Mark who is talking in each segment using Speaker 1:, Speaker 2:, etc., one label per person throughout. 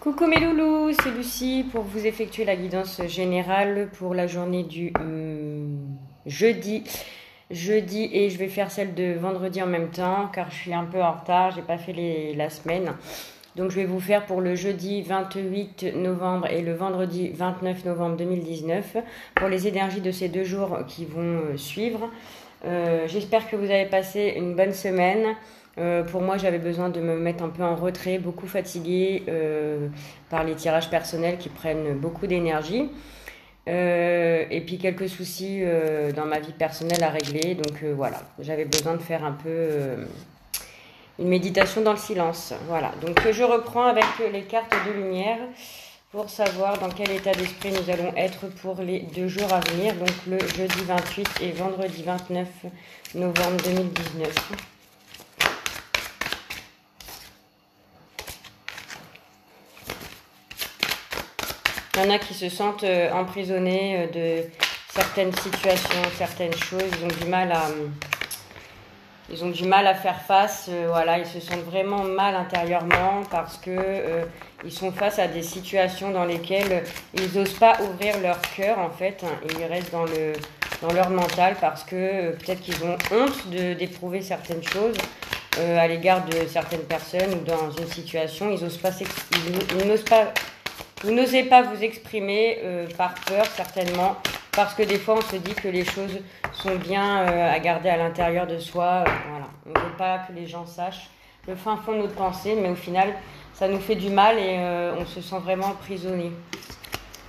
Speaker 1: Coucou mes loulous, c'est Lucie pour vous effectuer la guidance générale pour la journée du jeudi. Et je vais faire celle de vendredi en même temps car je suis un peu en retard, j'ai pas fait la semaine. Donc je vais vous faire pour le jeudi 28 novembre et le vendredi 29 novembre 2019 pour les énergies de ces 2 jours qui vont suivre. J'espère que vous avez passé une bonne semaine. Pour moi, j'avais besoin de me mettre un peu en retrait, beaucoup fatiguée par les tirages personnels qui prennent beaucoup d'énergie. Et puis quelques soucis dans ma vie personnelle à régler. Donc voilà, j'avais besoin de faire un peu une méditation dans le silence. Voilà, donc je reprends avec les cartes de lumière pour savoir dans quel état d'esprit nous allons être pour les 2 jours à venir. Donc le jeudi 28 et vendredi 29 novembre 2019. Il y en a qui se sentent emprisonnés de certaines situations, certaines choses. Ils ont du mal à faire face. Voilà, ils se sentent vraiment mal intérieurement parce que ils sont face à des situations dans lesquelles ils n'osent pas ouvrir leur cœur en fait. Ils restent dans leur mental parce que peut-être qu'ils ont honte d'éprouver certaines choses à l'égard de certaines personnes ou dans une situation. Ils n'osent pas. Vous n'osez pas vous exprimer par peur, certainement, parce que des fois, on se dit que les choses sont bien à garder à l'intérieur de soi. Voilà. On ne veut pas que les gens sachent le fin fond de notre pensée, mais au final, ça nous fait du mal et on se sent vraiment emprisonné.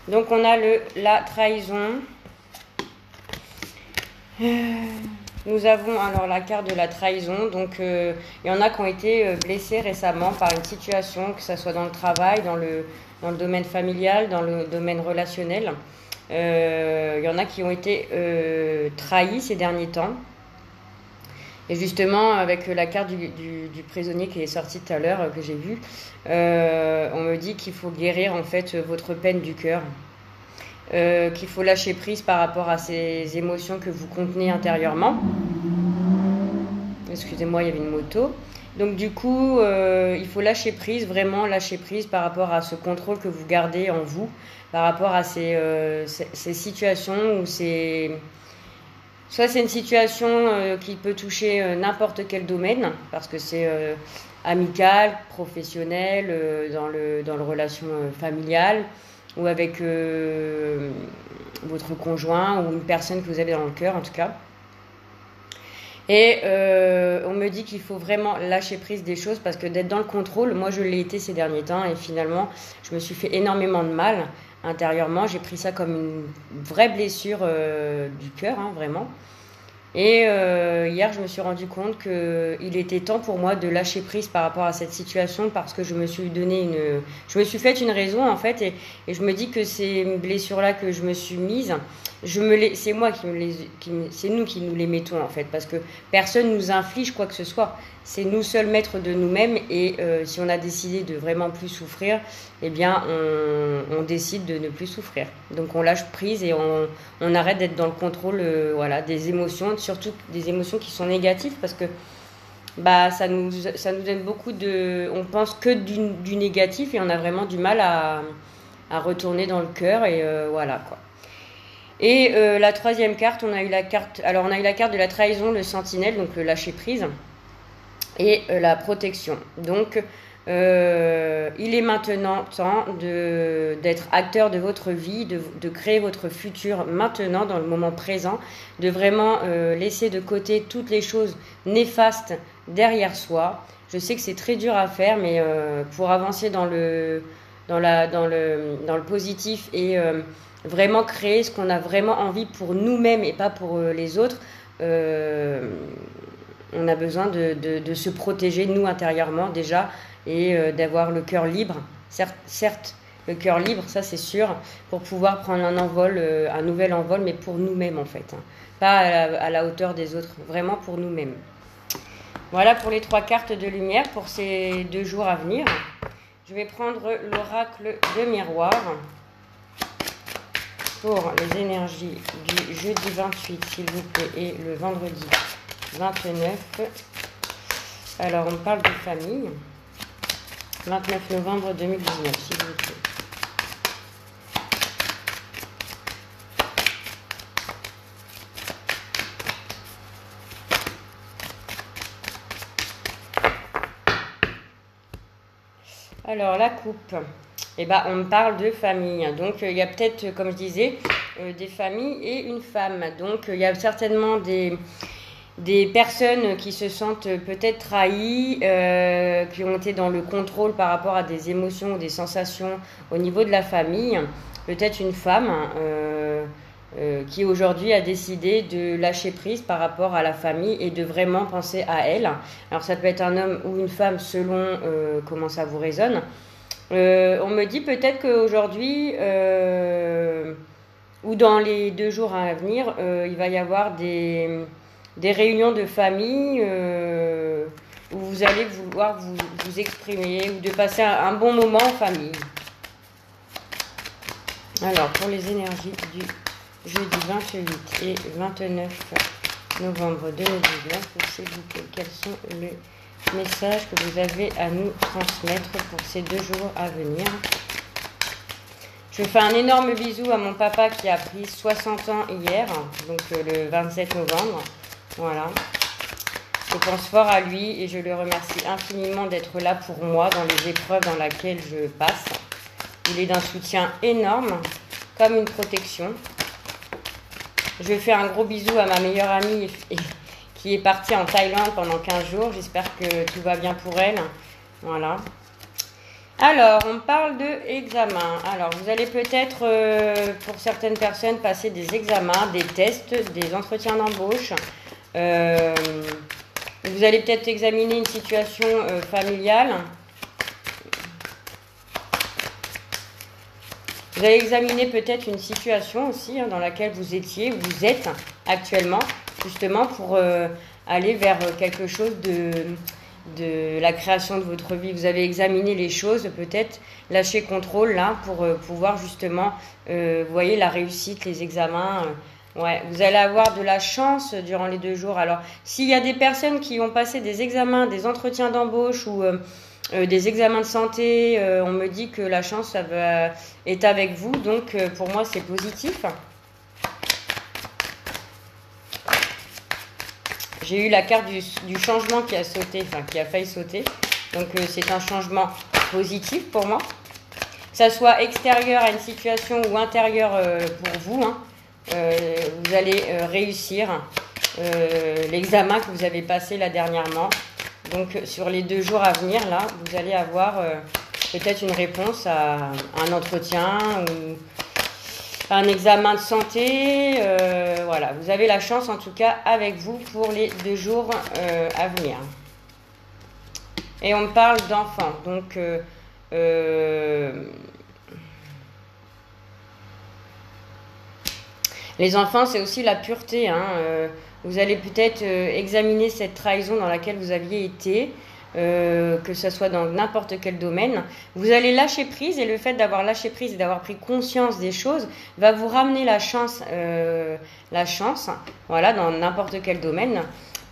Speaker 1: Donc, on a la trahison. Nous avons alors la carte de la trahison. Donc, il y en a qui ont été blessés récemment par une situation, que ce soit dans le travail, dans le domaine familial, dans le domaine relationnel. Il y en a qui ont été trahis ces derniers temps. Et justement, avec la carte du prisonnier qui est sortie tout à l'heure, que j'ai vue, on me dit qu'il faut guérir en fait votre peine du cœur. Qu'il faut lâcher prise par rapport à ces émotions que vous contenez intérieurement. Excusez-moi, il y avait une moto. Donc du coup, il faut lâcher prise, vraiment lâcher prise par rapport à ce contrôle que vous gardez en vous, par rapport à ces situations où soit c'est une situation qui peut toucher n'importe quel domaine, parce que c'est amical, professionnel, dans le relation familiale, ou avec votre conjoint ou une personne que vous avez dans le cœur en tout cas. Et on me dit qu'il faut vraiment lâcher prise des choses parce que d'être dans le contrôle, moi je l'ai été ces derniers temps et finalement je me suis fait énormément de mal intérieurement. J'ai pris ça comme une vraie blessure du cœur, hein, vraiment. Et hier, je me suis rendu compte qu'il était temps pour moi de lâcher prise par rapport à cette situation parce que je me suis fait une raison en fait et je me dis que ces blessures-là que je me suis mise, c'est moi c'est nous qui nous les mettons en fait parce que personne nous inflige quoi que ce soit. C'est nous seuls maîtres de nous-mêmes et si on a décidé de vraiment plus souffrir, eh bien on décide de ne plus souffrir. Donc on lâche prise et on arrête d'être dans le contrôle voilà, des émotions, surtout des émotions qui sont négatives parce que bah, ça nous donne beaucoup on pense que du négatif et on a vraiment du mal à retourner dans le cœur et voilà quoi. Et la troisième carte, on a eu la carte de la trahison, le sentinelle, donc le lâcher prise. Et la protection. Donc, il est maintenant temps d'être acteur de votre vie, de créer votre futur maintenant, dans le moment présent, de vraiment laisser de côté toutes les choses néfastes derrière soi. Je sais que c'est très dur à faire, mais pour avancer dans le positif et vraiment créer ce qu'on a vraiment envie pour nous-mêmes et pas pour les autres, on a besoin de se protéger, nous, intérieurement, déjà, et d'avoir le cœur libre. Certes, le cœur libre, ça, c'est sûr, pour pouvoir prendre un nouvel envol, mais pour nous-mêmes, en fait. Hein. Pas à la hauteur des autres, vraiment pour nous-mêmes. Voilà pour les 3 cartes de lumière pour ces 2 jours à venir. Je vais prendre l'oracle de miroir pour les énergies du jeudi 28, s'il vous plaît, et le vendredi 29. Alors, on parle de famille. 29 novembre 2019, s'il vous plaît. Alors, la coupe. Eh ben, on me parle de famille. Donc, il y a peut-être, comme je disais, des familles et une femme. Donc, il y a certainement des personnes qui se sentent peut-être trahies, qui ont été dans le contrôle par rapport à des émotions ou des sensations au niveau de la famille. Peut-être une femme qui aujourd'hui a décidé de lâcher prise par rapport à la famille et de vraiment penser à elle. Alors ça peut être un homme ou une femme selon comment ça vous résonne. On me dit peut-être qu'aujourd'hui ou dans les 2 jours à venir, il va y avoir des réunions de famille où vous allez vouloir vous exprimer ou de passer un bon moment en famille. Alors, pour les énergies du jeudi 28 et 29 novembre 2019, s'il vous plaît, quels sont les messages que vous avez à nous transmettre pour ces 2 jours à venir? Je fais un énorme bisou à mon papa qui a pris 60 ans hier, donc le 27 novembre. Voilà. Je pense fort à lui et je le remercie infiniment d'être là pour moi dans les épreuves dans lesquelles je passe. Il est d'un soutien énorme, comme une protection. Je fais un gros bisou à ma meilleure amie qui est partie en Thaïlande pendant 15 jours. J'espère que tout va bien pour elle. Voilà. Alors, on parle de examen. Alors, vous allez peut-être, pour certaines personnes, passer des examens, des tests, des entretiens d'embauche. Vous allez peut-être examiner une situation familiale. Vous allez examiner peut-être une situation aussi dans laquelle vous étiez, vous êtes actuellement, justement pour aller vers quelque chose de la création de votre vie. Vous avez examiné les choses, peut-être lâcher contrôle là pour pouvoir justement, vous voyez, la réussite, les examens. Ouais, vous allez avoir de la chance durant les 2 jours. Alors, s'il y a des personnes qui ont passé des examens, des entretiens d'embauche ou des examens de santé, on me dit que la chance est avec vous. Donc, pour moi, c'est positif. J'ai eu la carte du changement qui a sauté, enfin qui a failli sauter. Donc, c'est un changement positif pour moi. Que ça soit extérieur à une situation ou intérieur pour vous, hein. Vous allez réussir l'examen que vous avez passé là dernièrement. Donc sur les 2 jours à venir, là, vous allez avoir peut-être une réponse à un entretien ou un examen de santé. Voilà, vous avez la chance en tout cas avec vous pour les 2 jours à venir. Et on me parle d'enfants. Donc les enfants, c'est aussi la pureté. Hein. Vous allez peut-être examiner cette trahison dans laquelle vous aviez été, que ce soit dans n'importe quel domaine. Vous allez lâcher prise et le fait d'avoir lâché prise et d'avoir pris conscience des choses va vous ramener la chance, voilà, dans n'importe quel domaine.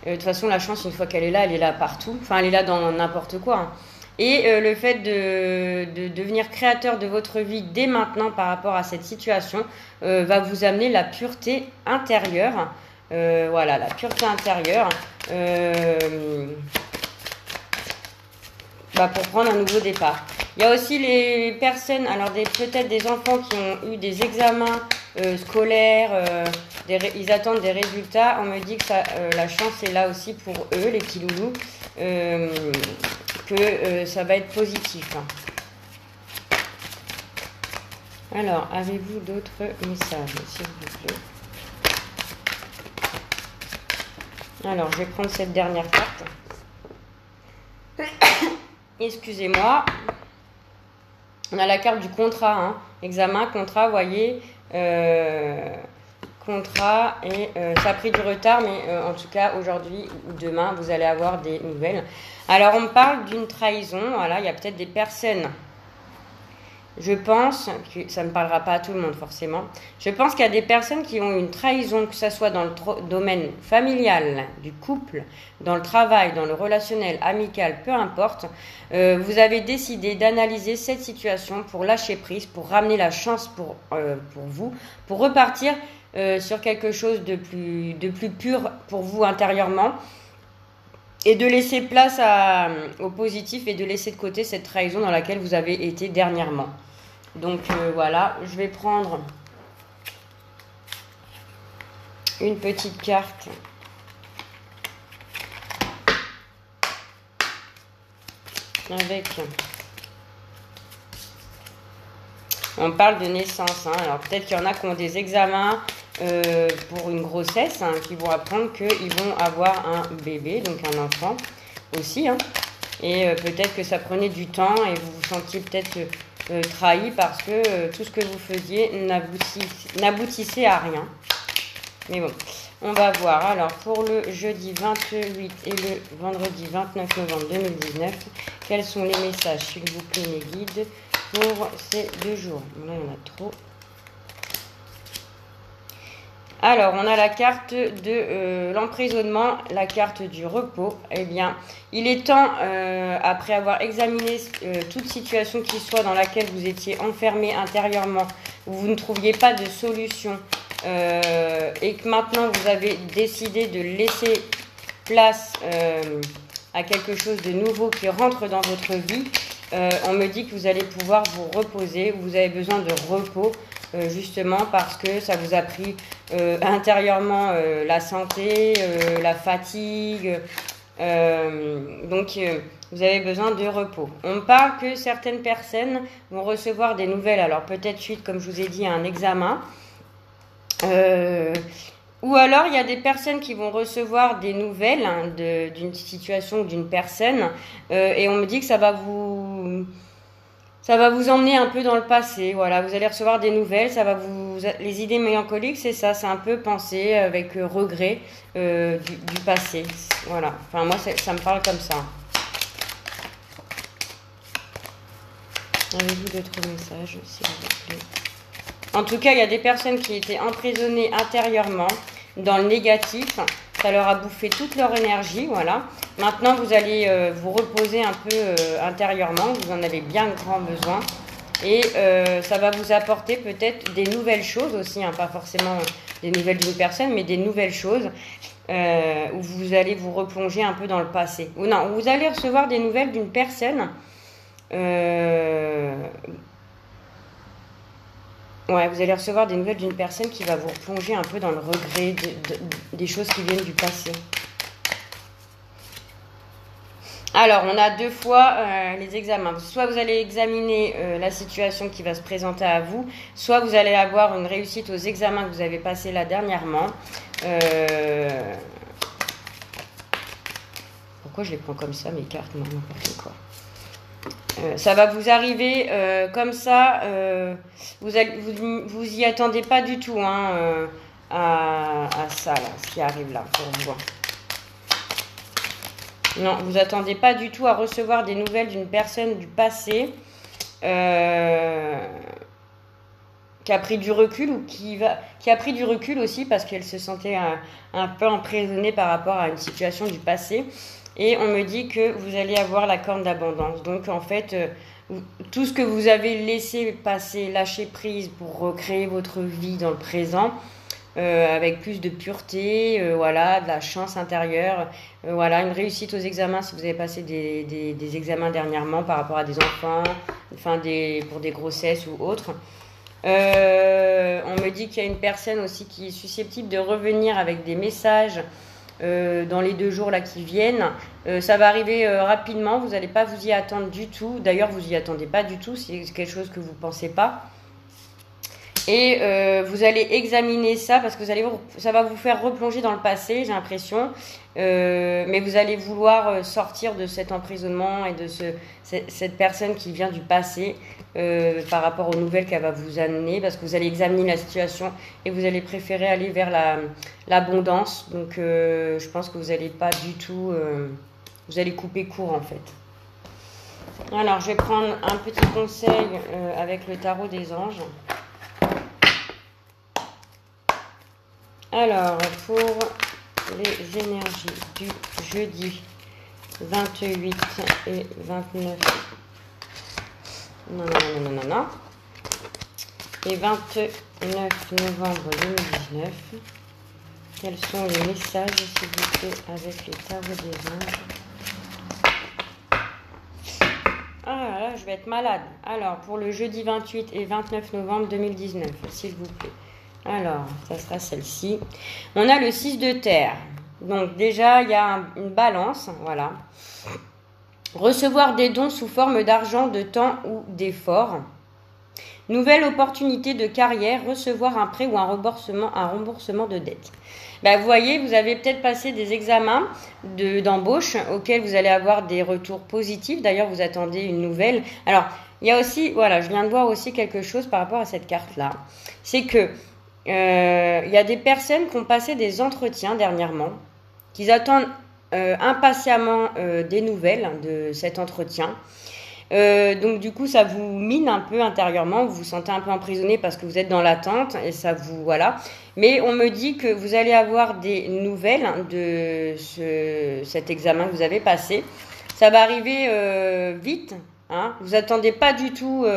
Speaker 1: De toute façon, la chance, une fois qu'elle est là partout. Enfin, elle est là dans n'importe quoi. Hein. Et le fait de devenir créateur de votre vie dès maintenant par rapport à cette situation va vous amener la pureté intérieure. Voilà, la pureté intérieure pour prendre un nouveau départ. Il y a aussi les personnes, alors peut-être des enfants qui ont eu des examens scolaires, ils attendent des résultats. On me dit que la chance est là aussi pour eux, les petits loulous. Que ça va être positif. Alors, avez-vous d'autres messages, s'il vous plaît? Alors, je vais prendre cette dernière carte. Excusez-moi. On a la carte du contrat. Hein. Examen, contrat, vous voyez. Contrat et ça a pris du retard, mais en tout cas, aujourd'hui ou demain, vous allez avoir des nouvelles. Alors, on me parle d'une trahison. Voilà, il y a peut-être des personnes je pense que ça ne parlera pas à tout le monde forcément. Je pense qu'il y a des personnes qui ont une trahison, que ce soit dans le domaine familial, du couple, dans le travail, dans le relationnel, amical, peu importe. Vous avez décidé d'analyser cette situation pour lâcher prise, pour ramener la chance pour vous, pour repartir sur quelque chose de plus pur pour vous intérieurement. Et de laisser place au positif et de laisser de côté cette trahison dans laquelle vous avez été dernièrement. Donc voilà, je vais prendre une petite carte. On parle de naissance. Hein. Alors peut-être qu'il y en a qui ont des examens pour une grossesse, hein, qui vont apprendre qu'ils vont avoir un bébé, donc un enfant aussi. Hein. Et peut-être que ça prenait du temps et vous vous sentiez peut-être trahi parce que tout ce que vous faisiez n'aboutissait à rien. Mais bon, on va voir. Alors pour le jeudi 28 et le vendredi 29 novembre 2019, quels sont les messages, s'il vous plaît, mes guides, pour ces 2 jours? Là, il y en a trop. Alors, on a la carte de l'emprisonnement, la carte du repos. Eh bien, il est temps, après avoir examiné toute situation qui soit dans laquelle vous étiez enfermé intérieurement, où vous ne trouviez pas de solution, et que maintenant vous avez décidé de laisser place à quelque chose de nouveau qui rentre dans votre vie, on me dit que vous allez pouvoir vous reposer, vous avez besoin de repos, justement parce que ça vous a pris intérieurement la santé, la fatigue, donc vous avez besoin de repos. On me parle que certaines personnes vont recevoir des nouvelles, alors peut-être suite, comme je vous ai dit, à un examen, ou alors il y a des personnes qui vont recevoir des nouvelles, hein, d'une situation ou d'une personne, et on me dit que ça va vous emmener un peu dans le passé. Voilà, vous allez recevoir des nouvelles, les idées mélancoliques, c'est ça, c'est un peu penser avec regret du passé. Voilà, enfin moi ça me parle comme ça. Avez-vous d'autres messages, s'il vous plaît? En tout cas, il y a des personnes qui étaient emprisonnées intérieurement dans le négatif. Ça leur a bouffé toute leur énergie, voilà. Maintenant, vous allez vous reposer un peu intérieurement. Vous en avez bien grand besoin. Et ça va vous apporter peut-être des nouvelles choses aussi, hein, pas forcément des nouvelles d'une personne, mais des nouvelles choses où vous allez vous replonger un peu dans le passé. Ou non, vous allez recevoir des nouvelles d'une personne. Ouais, vous allez recevoir des nouvelles d'une personne qui va vous replonger un peu dans le regret des choses qui viennent du passé. Alors, on a 2 fois les examens. Soit vous allez examiner la situation qui va se présenter à vous, soit vous allez avoir une réussite aux examens que vous avez passés là dernièrement. Pourquoi je les prends comme ça, mes cartes? Non, n'importe quoi. Ça va vous arriver comme ça, vous y attendez pas du tout, hein, à ça, là, ce qui arrive là, pour vous. Non, vous attendez pas du tout à recevoir des nouvelles d'une personne du passé qui a pris du recul ou qui a pris du recul aussi parce qu'elle se sentait un peu emprisonnée par rapport à une situation du passé. Et on me dit que vous allez avoir la corne d'abondance. Donc en fait, tout ce que vous avez laissé passer, lâcher prise pour recréer votre vie dans le présent, avec plus de pureté, voilà, de la chance intérieure, voilà, une réussite aux examens si vous avez passé des examens dernièrement par rapport à des enfants, enfin pour des grossesses ou autres. On me dit qu'il y a une personne aussi qui est susceptible de revenir avec des messages dans les 2 jours là qui viennent. Ça va arriver rapidement, vous n'allez pas vous y attendre du tout. D'ailleurs, vous y attendez pas du tout, c'est quelque chose que vous pensez pas. Et vous allez examiner ça parce que ça va vous faire replonger dans le passé, j'ai l'impression. Mais vous allez vouloir sortir de cet emprisonnement et de cette personne qui vient du passé par rapport aux nouvelles qu'elle va vous amener, parce que vous allez examiner la situation et vous allez préférer aller vers l'abondance. Donc je pense que vous allez pas du tout... vous allez couper court en fait. Alors, je vais prendre un petit conseil avec le tarot des anges. Alors, pour les énergies du jeudi 28 et 29. Non. Et 29 novembre 2019. Quels sont les messages, s'il vous plaît, avec les tarots des anges? Ah là, je vais être malade. Alors, pour le jeudi 28 et 29 novembre 2019, s'il vous plaît. Alors, ça sera celle-ci. On a le 6 de terre. Donc déjà, il y a une balance, voilà. Recevoir des dons sous forme d'argent, de temps ou d'effort. Nouvelle opportunité de carrière, recevoir un prêt ou un remboursement de dette. Vous voyez, vous avez peut-être passé des examens d'embauche auxquels vous allez avoir des retours positifs. D'ailleurs, vous attendez une nouvelle. Alors, il y a aussi, voilà, je viens de voir aussi quelque chose par rapport à cette carte-là. C'est que il y a des personnes qui ont passé des entretiens dernièrement, qui attendent impatiemment des nouvelles de cet entretien. Donc du coup ça vous mine un peu intérieurement, vous vous sentez un peu emprisonné parce que vous êtes dans l'attente et ça vous voilà. Mais on me dit que vous allez avoir des nouvelles de cet examen que vous avez passé. Ça va arriver vite. Hein, vous attendez pas du tout,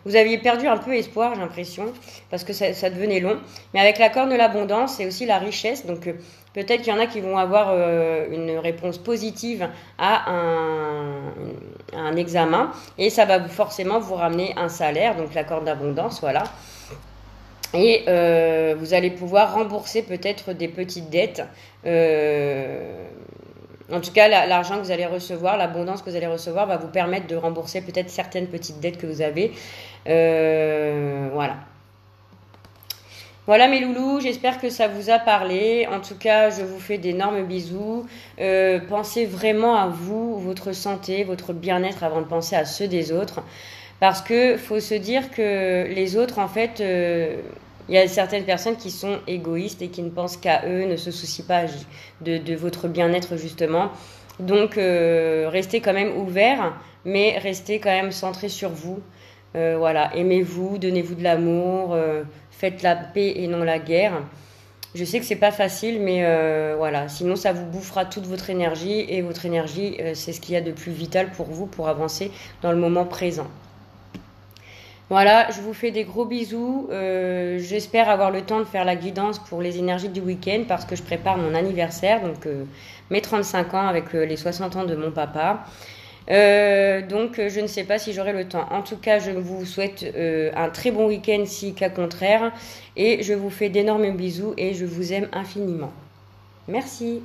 Speaker 1: vous aviez perdu un peu espoir, j'ai l'impression, parce que ça devenait long. Mais avec l'accord de l'abondance et aussi la richesse, donc peut-être qu'il y en a qui vont avoir une réponse positive à un examen, et ça va forcément vous ramener un salaire, donc l'accord d'abondance, voilà. Et vous allez pouvoir rembourser peut-être des petites dettes. En tout cas, l'argent que vous allez recevoir, l'abondance que vous allez recevoir va vous permettre de rembourser peut-être certaines petites dettes que vous avez. Voilà. Voilà mes loulous, j'espère que ça vous a parlé. En tout cas, je vous fais d'énormes bisous. Pensez vraiment à vous, votre santé, votre bien-être avant de penser à ceux des autres. Parce que faut se dire que les autres, en fait... il y a certaines personnes qui sont égoïstes et qui ne pensent qu'à eux, ne se soucient pas de votre bien-être justement. Donc restez quand même ouverts, mais restez quand même centrés sur vous. Voilà, aimez-vous, donnez-vous de l'amour, faites la paix et non la guerre. Je sais que c'est pas facile, mais voilà. Sinon, ça vous bouffera toute votre énergie et votre énergie, c'est ce qu'il y a de plus vital pour vous pour avancer dans le moment présent. Voilà, je vous fais des gros bisous. J'espère avoir le temps de faire la guidance pour les énergies du week-end parce que je prépare mon anniversaire, donc mes 35 ans avec les 60 ans de mon papa. Donc je ne sais pas si j'aurai le temps. En tout cas, je vous souhaite un très bon week-end si cas contraire. Et je vous fais d'énormes bisous et je vous aime infiniment. Merci.